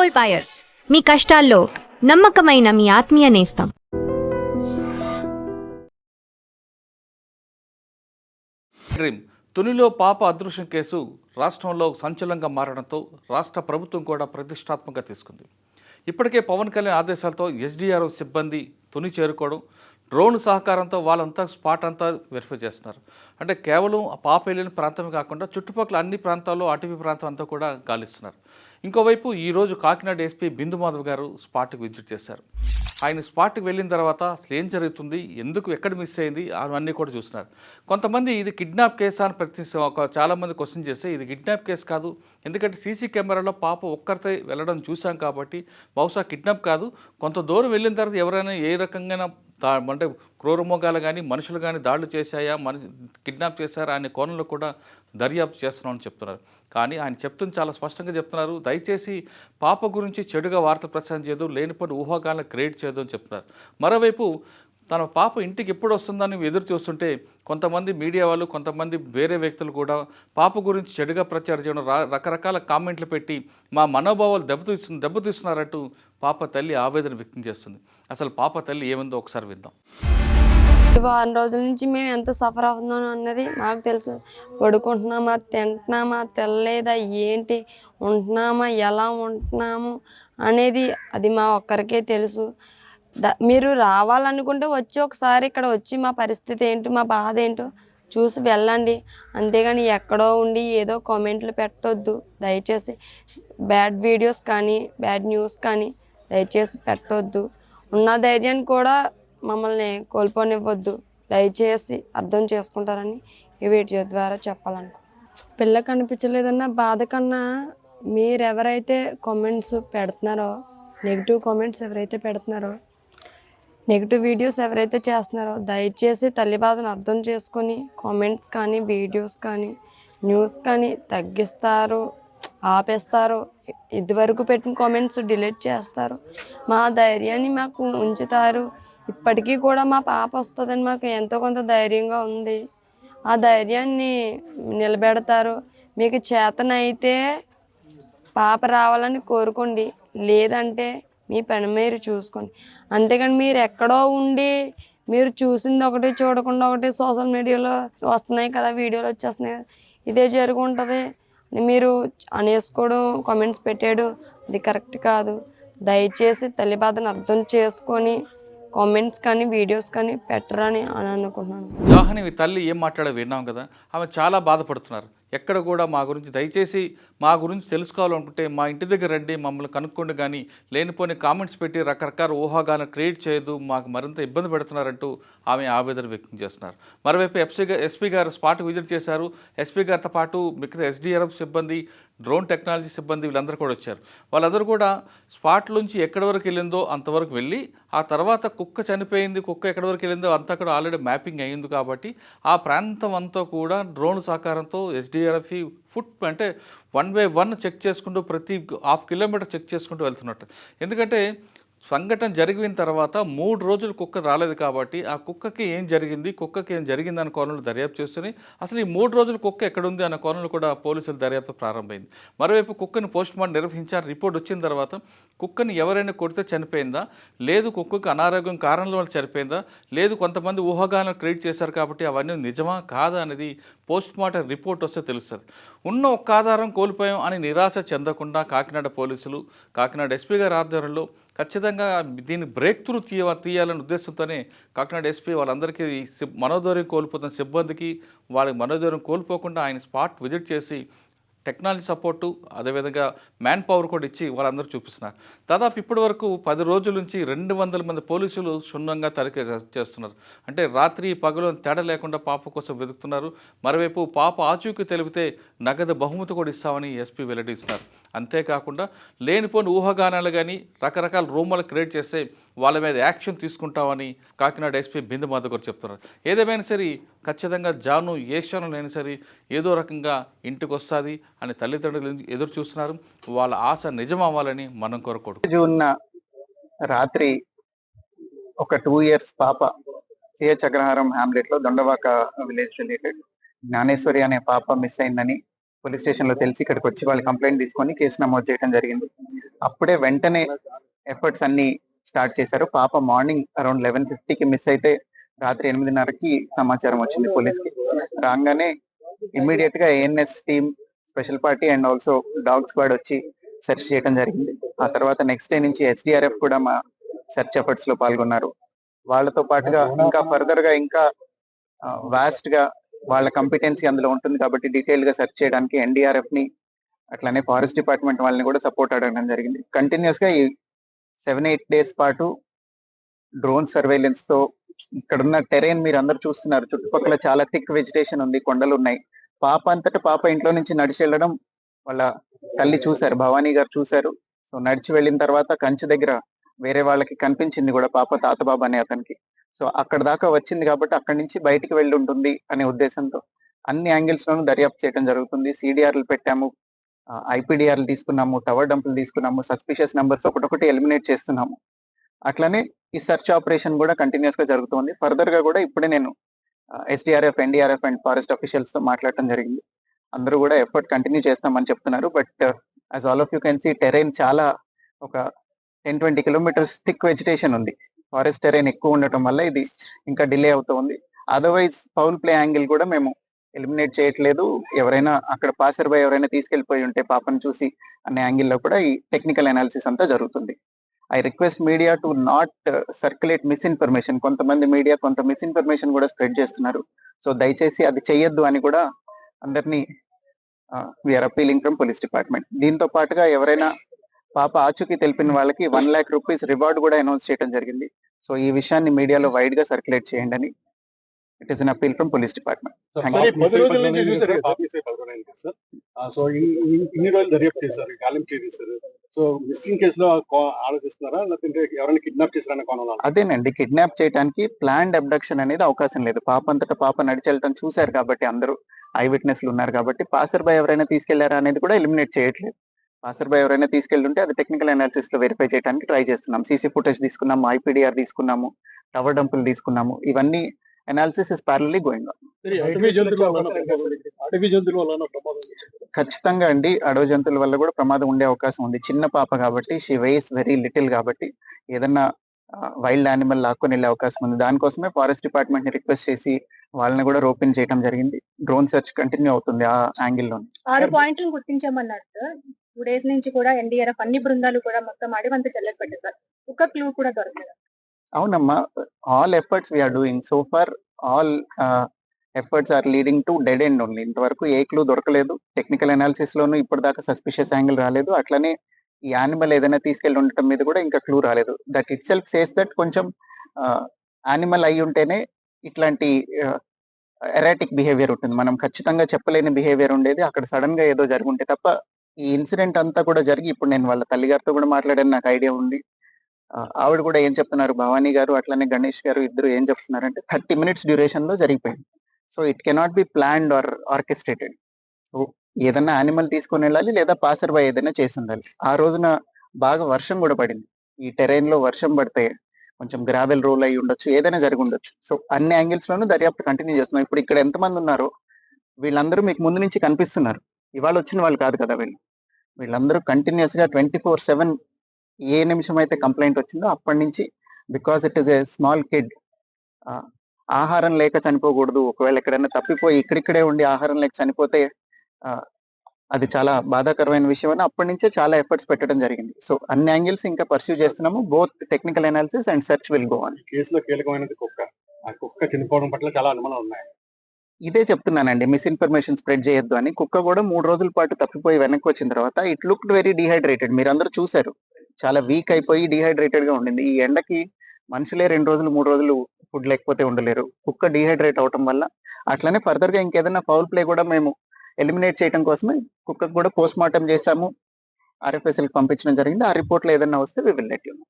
Gold buyers, మీ కష్టాల్లో నమ్మకమైన మీ ఆత్మీయ నేస్తం. తునిలో పాప అదృశ్యం కేసు రాష్ట్రంలో సంచలనంగా మారడంతో రాష్ట్ర ప్రభుత్వం కూడా ప్రతిష్టాత్మకంగా తీసుకుంది. ఇప్పటికే పవన్ కళ్యాణ్ ఆదేశాలతో ఎస్డీఆర్ఎఫ్ సిబ్బంది తుని చేరుకోవడం, డ్రోన్ సహకారంతో వాళ్ళంతా స్పాట్ అంతా వెరిఫై చేస్తున్నారు. అంటే కేవలం ఆ పాప వెళ్ళిన ప్రాంతమే కాకుండా చుట్టుపక్కల అన్ని ప్రాంతాల్లో అటవీ ప్రాంతం అంతా కూడా గాలిస్తున్నారు. ఇంకోవైపు ఈరోజు కాకినాడ ఎస్పీ బిందు మాధవ్ గారు స్పాట్కి విజిట్ చేశారు. ఆయన స్పాట్కి వెళ్ళిన తర్వాత అసలు ఏం జరుగుతుంది, ఎందుకు ఎక్కడ మిస్ అయింది అవన్నీ కూడా చూస్తున్నారు. కొంతమంది ఇది కిడ్నాప్ కేసు అని చాలామంది క్వశ్చన్ చేస్తే ఇది కిడ్నాప్ కేసు కాదు, ఎందుకంటే సీసీ కెమెరాలో పాప ఒక్కరితో వెళ్ళడం చూసాం కాబట్టి బహుశా కిడ్నాప్ కాదు, కొంత దూరం వెళ్ళిన తర్వాత ఎవరైనా ఏ రకంగా అంటే క్రూరమృగాలు కానీ మనుషులు కానీ దాడులు చేశాయా, కిడ్నాప్ చేశారా అనే కోణంలో కూడా దర్యాప్తు చేస్తున్నామని చెప్తున్నారు. కానీ ఆయన చెప్తుంది చాలా స్పష్టంగా చెప్తున్నారు, దయచేసి పాప గురించి చెడుగా వార్తలు ప్రచారం చేయదు, లేనిపోయిన ఊహాగాలను క్రియేట్ చేయదు అని చెప్తున్నారు. మరోవైపు తన పాప ఇంటికి ఎప్పుడు వస్తుందని ఎదురు చూస్తుంటే కొంతమంది మీడియా వాళ్ళు, కొంతమంది వేరే వ్యక్తులు కూడా పాప గురించి చెడుగా ప్రచారం చేయడం, రకరకాల కామెంట్లు పెట్టి మా మనోభావాలు దెబ్బతీస్తున్నారంటూ పాప తల్లి ఆవేదన వ్యక్తం చేస్తుంది. అసలు పాప తల్లి ఏముందో ఒకసారి విందాం. వారం రోజుల నుంచి మేము ఎంత సఫర్ అవుతున్నాం అన్నది మాకు తెలుసు. పడుకుంటున్నామా, తింటున్నామా, తెల్లలేదా, ఏంటి ఉంటున్నామా, ఎలా ఉంటున్నాము అనేది అది మా ఒక్కరికే తెలుసు. మీరు రావాలనుకుంటే వచ్చి ఒకసారి ఇక్కడ వచ్చి మా పరిస్థితి ఏంటో, మా బాధ ఏంటో చూసి వెళ్ళండి. అంతేగాని ఎక్కడో ఉండి ఏదో కామెంట్లు పెట్టొద్దు దయచేసి. బ్యాడ్ వీడియోస్ కానీ బ్యాడ్ న్యూస్ కానీ దయచేసి పెట్టొద్దు. ఉన్న ధైర్యాన్ని కూడా మమ్మల్ని కోల్పోనివ్వద్దు, దయచేసి అర్థం చేసుకుంటారని ఈ వీడియో ద్వారా చెప్పాలనుకో. పిల్ల కనిపించలేదన్న బాధ కన్నా మీరెవరైతే కామెంట్స్ పెడుతున్నారో, నెగిటివ్ కామెంట్స్ ఎవరైతే పెడుతున్నారో, నెగిటివ్ వీడియోస్ ఎవరైతే చేస్తున్నారో దయచేసి తల్లి బాధను అర్థం చేసుకొని కామెంట్స్ కానీ వీడియోస్ కానీ న్యూస్ కానీ తగ్గిస్తారు, ఆపేస్తారు. ఇదివరకు పెట్టిన కామెంట్స్ డిలీట్ చేస్తారు, మా ధైర్యాన్ని మాకు ఉంచుతారు. ఇప్పటికీ కూడా మా పాప వస్తుందని మాకు ఎంతో కొంత ధైర్యంగా ఉంది. ఆ ధైర్యాన్ని నిలబెడతారు. మీకు చేతనైతే పాప రావాలని కోరుకోండి, లేదంటే మీ పని మీరు చూసుకోండి. అంతేకాని మీరు ఎక్కడో ఉండి మీరు చూసింది ఒకటి చూడకుండా ఒకటి సోషల్ మీడియాలో వస్తున్నాయి కదా, వీడియోలు వచ్చేస్తున్నాయి కదా, ఇదే జరుగుంటుంది మీరు అనేసుకోవడం, కామెంట్స్ పెట్టేయడం అది కరెక్ట్ కాదు. దయచేసి తల్లి బాధను అర్థం చేసుకొని కామెంట్స్ కానీ వీడియోస్ కానీ పెట్టరని అనుకుంటున్నాను. జాహ్నవి తల్లి ఏం మాట్లాడో విన్నాం కదా, ఆమె చాలా బాధపడుతున్నారు. ఎక్కడ కూడా మా గురించి దయచేసి మా గురించి తెలుసుకోవాలనుకుంటే మా ఇంటి దగ్గర రండి, మమ్మల్ని కనుక్కోండి, కానీ లేనిపోని కామెంట్స్ పెట్టి రకరకాల ఊహాగాలను క్రియేట్ చేయదు, మాకు మరింత ఇబ్బంది పెడుతున్నారంటూ ఆమె ఆవేదన వ్యక్తం చేస్తున్నారు. మరోవైపు ఎస్పీ గారు స్పాట్ విజిట్ చేశారు. ఎస్పీ గారితో పాటు మిగతా ఎస్డీఆర్ఎఫ్ సిబ్బంది, డ్రోన్ టెక్నాలజీ సిబ్బంది వీళ్ళందరూ కూడా వచ్చారు. వాళ్ళందరూ కూడా స్పాట్ నుంచి ఎక్కడి వరకు వెళ్ళిందో అంతవరకు వెళ్ళి, ఆ తర్వాత కుక్క చనిపోయింది, కుక్క ఎక్కడి వరకు వెళ్ళిందో అంతా కూడా ఆల్రెడీ మ్యాపింగ్ అయ్యింది కాబట్టి ఆ ప్రాంతం అంతా కూడా డ్రోన్ సహకారంతో ఎస్డీఆర్ఎఫ్ అంటే 1 by 1 చెక్ చేసుకుంటూ ప్రతి ½ కిలోమీటర్ చెక్ చేసుకుంటూ వెళ్తున్నట్టు. ఎందుకంటే సంఘటన జరిగిన తర్వాత 3 రోజులు కుక్క రాలేదు కాబట్టి ఆ కుక్కకి ఏం జరిగింది అన్న కోణంలో దర్యాప్తు చేస్తూనే అసలు ఈ 3 రోజులు కుక్క ఎక్కడుంది అన్న కోణంలో కూడా పోలీసుల దర్యాప్తు ప్రారంభమైంది. మరోవైపు కుక్కను పోస్ట్మార్టం నిర్వహించారు. రిపోర్ట్ వచ్చిన తర్వాత కుక్కని ఎవరైనా కొడితే చనిపోయిందా, లేదు కుక్కకు అనారోగ్యం కారణాల వల్ల చనిపోయిందా, లేదు కొంతమంది ఊహాగానాలు క్రియేట్ చేశారు కాబట్టి అవన్నీ నిజమా కాదా అనేది పోస్ట్మార్టం రిపోర్ట్ వస్తే తెలుస్తుంది. ఉన్న ఒక్క ఆధారం కోల్పోయాం అని నిరాశ చెందకుండా కాకినాడ పోలీసులు, కాకినాడ ఎస్పీ గారి ఆధ్వర్యంలో ఖచ్చితంగా దీన్ని బ్రేక్ త్రూ తీయాలనే ఉద్దేశంతోనే కాకినాడ ఎస్పీ వాళ్ళందరికీ మనోధైర్యం కోల్పోతున్న సిబ్బందికి వాళ్ళకి మనోధైర్యం కోల్పోకుండా ఆయన స్పాట్ విజిట్ చేసి టెక్నాలజీ సపోర్టు, అదేవిధంగా మ్యాన్ పవర్ కూడా ఇచ్చి వాళ్ళందరూ చూపిస్తున్నారు. దాదాపు ఇప్పటి వరకు 10 రోజుల నుంచి 200 మంది పోలీసులు క్షుణ్ణంగా తనిఖీ చేస్తున్నారు. అంటే రాత్రి పగలు తేడా లేకుండా పాప కోసం వెతుకుతున్నారు. మరోవైపు పాప ఆచూకీ తెలిపితే నగదు బహుమతి కూడా ఇస్తామని ఎస్పీ వెల్లడిస్తున్నారు. అంతేకాకుండా లేనిపోని ఊహాగానాలు కానీ రకరకాల రూమర్లు క్రియేట్ చేస్తే వాళ్ళ మీద యాక్షన్ తీసుకుంటామని కాకినాడ ఎస్పీ బిందు మాధవ్ గారు చెప్తున్నారు. ఏదేమైనా సరే ఖచ్చితంగా జాను ఏ క్షణంలో సరే ఏదో రకంగా ఇంటికి వస్తుంది అని తల్లిదండ్రులు ఎదురు చూస్తున్నారు. వాళ్ళ ఆశ నిజం అవ్వాలని మనం కోరుకోవడం. జూన్ రాత్రి ఒక 2 years పాప సిహెచ్ అగ్రహారం హ్యామ్లెట్ లో దొండవాక విలేజ్ రిలేటెడ్ జ్ఞానేశ్వరి అనే పాప మిస్ అయిందని పోలీస్ స్టేషన్ లో తెలిసి ఇక్కడికి వచ్చి వాళ్ళు కంప్లైంట్ తీసుకొని కేసు నమోదు చేయడం జరిగింది. అప్పుడే వెంటనే ఎఫర్ట్స్ అన్ని స్టార్ట్ చేశారు. పాప మార్నింగ్ అరౌండ్ 11:50కి మిస్ అయితే రాత్రి 8:30కి సమాచారం వచ్చింది పోలీస్కి. రాగానే ఇమ్మీడియట్ గా ANS team, special party and also dog squad వచ్చి సెర్చ్ చేయడం జరిగింది. ఆ తర్వాత నెక్స్ట్ డే నుంచి ఎస్డిఆర్ఎఫ్ కూడా మా సెర్చ్ ఎఫర్ట్స్ లో పాల్గొన్నారు. వాళ్ళతో పాటుగా ఇంకా ఫర్దర్ గా ఇంకా వాస్ట్ గా వాళ్ళ కంపిటెన్సీ అందులో ఉంటుంది కాబట్టి డీటెయిల్ గా సెర్చ్ చేయడానికి ఎన్డీఆర్ఎఫ్ ని అట్లానే ఫారెస్ట్ డిపార్ట్మెంట్ వాళ్ళని కూడా సపోర్ట్ అడగడం జరిగింది. కంటిన్యూస్ గా ఈ 7-8 డేస్ పాటు డ్రోన్ సర్వేలెన్స్ తో ఇక్కడున్న టెరైన్ మీరు అందరు చూస్తున్నారు. చుట్టుపక్కల చాలా థిక్ వెజిటేషన్ ఉంది, కొండలు ఉన్నాయి. పాప అంతటా పాప ఇంట్లో నుంచి నడిచి వెళ్ళడం వాళ్ళ తల్లి చూశారు, భవానీ గారు చూశారు. సో నడిచి వెళ్ళిన తర్వాత కంచి దగ్గర వేరే వాళ్ళకి కనిపించింది కూడా పాప, తాతబాబు అనే అతనికి. సో అక్కడ దాకా వచ్చింది కాబట్టి అక్కడి నుంచి బయటికి వెళ్ళి ఉంటుంది అనే ఉద్దేశంతో అన్ని యాంగిల్స్ లోనూ దర్యాప్తు చేయడం జరుగుతుంది. సిడిఆర్లు పెట్టాము, ఐపీడిఆర్లు తీసుకున్నాము, టవర్ డంపులు తీసుకున్నాము, సస్పిషియస్ నెంబర్స్ ఒకటొకటి ఎలిమినేట్ చేస్తున్నాము. అట్లానే ఈ సెర్చ్ ఆపరేషన్ కూడా కంటిన్యూస్ గా జరుగుతుంది. ఫర్దర్ గా కూడా ఇప్పుడే నేను SDRF, NDRF and forest officials తో మాట్లాడటం జరిగింది. అందరూ కూడా ఎఫర్ట్ కంటిన్యూ చేస్తామని చెప్తున్నారు. But as all of you can see terrain చాలా ఒక 10-20 కిలోమీటర్స్ థిక్ వెజిటేషన్ ఉంది. ఫారెస్ట్ టెరైన్ ఎక్కువ ఉండటం వల్ల ఇది ఇంకా డిలే అవుతుంది. అదర్వైజ్ ఫౌల్ ప్లే యాంగిల్ కూడా మేము ఎలిమినేట్ చేయట్లేదు. ఎవరైనా అక్కడ పాసర్ బై ఎవరైనా తీసుకెళ్లిపోయి ఉంటే పాపను చూసి అనే యాంగిల్లో కూడా ఈ టెక్నికల్ అనాలిసిస్ అంతా జరుగుతుంది. I request media to not circulate misinformation. కొంతమంది మీడియా కొంత మిస్ఇన్ఫర్మేషన్ కూడా స్ప్రెడ్ చేస్తున్నారు. సో దయచేసి అది చెయ్యొద్దు అని కూడా అందరినీ we are appealing from police department. దీంతో పాటుగా ఎవరైనా పాప ఆచూకీ తెలిపిన వాళ్ళకి 1 lakh rupees రివార్డ్ కూడా అనౌన్స్ చేయడం జరిగింది. సో ఈ విషయాన్ని మీడియాలో వైడ్ గా సర్క్యులేట్ చేయండి అని it is an appeal from police department. So ఇన్ని రోజులు దర్యాప్తు చేశారు, గాలింపు చేశారు. సో మిస్సింగ్ కేసులో ఆలోచిస్తున్నారా, లేకపోతే ఎవరైనా కిడ్నాప్ చేశారన్న కోణంలో? అదేనండి, కిడ్నాప్ చేయడానికి ప్లాన్డ్ అబ్డక్షన్ అనేది అవకాశం లేదు. పాప అంతటా పాప నడిచి వెళ్ళటం చూశారు కాబట్టి అందరూ ఐ విట్నెస్లు ఉన్నారు కాబట్టి పాసర్ బై ఎవరైనా తీసుకెళ్లారా అనేది కూడా ఎలిమినేట్ చేయట్లేదు. పాసర్ బై ఎవరైనా తీసుకెళ్తుంటే అది టెక్నికల్ అనాలిసిస్ లో వెరిఫై చేయడానికి ట్రై చేస్తున్నాం. సీసీ ఫుటేజ్ తీసుకున్నాము, ఐపీడిఆర్ తీసుకున్నాము, టవర్ డంపులు తీసుకున్నాము. ఇవన్నీ అనాలిసిస్ ఇస్ ప్యారలీ గోయింగ్ ఆన్. అడవి జంతువుల వల్ల ఖచ్చితంగా అండి, అడవి జంతువుల వల్ల కూడా ప్రమాదం ఉండే అవకాశం ఉంది. చిన్న పాప కాబట్టి, షీ వెయిస్ వెరీ లిటిల్ కాబట్టి ఏదన్నా వైల్డ్ యానిమల్ లాక్కొని వెళ్ళే అవకాశం ఉంది. దానికోసమే ఫారెస్ట్ డిపార్ట్మెంట్ ని రిక్వెస్ట్ చేసి వాళ్ళని కూడా రోపిన్ చేయడం జరిగింది. డ్రోన్ సెర్చ్ కంటిన్యూ అవుతుంది ఆ యాంగిల్లో. 6 పాయింట్లు గుర్తించామన్నారు సార్. 2 days నుంచి కూడా ఎన్డీఆర్ఎఫ్ అన్ని బృందాలు కూడా మొత్తం అడివంతా చెల్లెలు పెట్టారు సార్. ఒక క్లూ కూడా దొరకలేదు. అవునమ్మా, all efforts we are doing. So far all efforts are leading to dead end only. ఇంతవరకు ఏ క్లూ దొరకలేదు. టెక్నికల్ అనాలిసిస్ లోను ఇప్పటిదాకా సస్పిషియస్ యాంగిల్ రాలేదు. అట్లనే ఈ యానిమల్ ఏదైనా తీసుకెళ్లి ఉండటం మీద కూడా ఇంకా క్లూ రాలేదు. That it self says that కొంచెం యానిమల్ అయి ఉంటేనే ఇట్లాంటి ఎరాటిక్ బిహేవియర్ ఉంటుంది. మనం ఖచ్చితంగా చెప్పలేని బిహేవియర్ ఉండేది, అక్కడ సడన్ గా ఏదో జరుగుంటే తప్ప. ఈ ఇన్సిడెంట్ అంతా కూడా జరిగి ఇప్పుడు నేను వాళ్ళ తల్లిగారితో కూడా మాట్లాడాను, నాకు ఐడియా ఉంది. ఆవిడ కూడా ఏం చెప్తున్నారు, భవానీ గారు అట్లానే గణేష్ గారు ఇద్దరు ఏం చెప్తున్నారంటే 30 minutes డ్యూరేషన్ లో జరిగిపోయింది. So it cannot be planned or orchestrated. So ఏదన్నా యానిమల్ తీసుకొని వెళ్ళాలి లేదా పాసర్ బై ఏదైనా చేసి ఉండాలి. ఆ రోజున బాగా వర్షం కూడా పడింది. ఈ టెరైన్ లో వర్షం పడితే కొంచెం గ్రావెల్ రోల్ అయి ఉండొచ్చు, ఏదైనా జరిగి ఉండొచ్చు. సో అన్ని యాంగిల్స్ లోనూ దర్యాప్తు కంటిన్యూ చేస్తున్నాం. ఇప్పుడు ఇక్కడ ఎంతమంది ఉన్నారో వీళ్ళందరూ మీకు ముందు నుంచి కనిపిస్తున్నారు. ఇవాళ వచ్చిన వాళ్ళు కాదు కదా వీళ్ళందరూ కంటిన్యూస్ గా 24/7 ఏ నిమిషం అయితే కంప్లైంట్ వచ్చిందో అప్పటి నుంచి, because it is a small kid, ఆహారం లేక చనిపోకూడదు. ఒకవేళ ఎక్కడైనా తప్పిపోయి ఇక్కడిక్కడే ఉండి ఆహారం లేక చనిపోతే అది చాలా బాధాకరమైన విషయం అని అప్పటి నుంచే చాలా ఎఫర్ట్స్ పెట్టడం జరిగింది. సో అన్ని యాంగిల్స్ ఇంకా పర్స్యూ చేస్తున్నాము. Both technical analysis and search will go on. కేసులో కీలకమైనది కుక్క. ఆ కుక్క చనిపోవడం పట్ల చాలా అనుమానాలు ఉన్నాయి. ఇదే చెప్తున్నానండి, మిస్ఇన్ఫర్మేషన్ స్ప్రెడ్ చేయొద్దు అని. కుక్క కూడా 3 రోజుల పాటు తప్పిపోయి వెనక్కి వచ్చిన తర్వాత ఇట్ లుక్డ్ వెరీ డిహైడ్రేటెడ్. మీరు అందరూ చూశారు, చాలా వీక్ అయిపోయి డిహైడ్రేటెడ్ గా ఉండింది. ఈ ఎండకి మనుషులే 2 రోజులు 3 రోజులు ఫుడ్ లేకపోతే ఉండలేరు. కుక్క డిహైడ్రేట్ అవటం వల్ల. అట్లనే ఫర్దర్ గా ఇంకేదైనా ఫౌల్ ప్లే కూడా మేము ఎలిమినేట్ చేయడం కోసమే కుక్కకు కూడా పోస్ట్ మార్టం చేశాము, RFSL పంపించడం జరిగింది. ఆ రిపోర్ట్ లో ఏదైనా వస్తే we will let you no.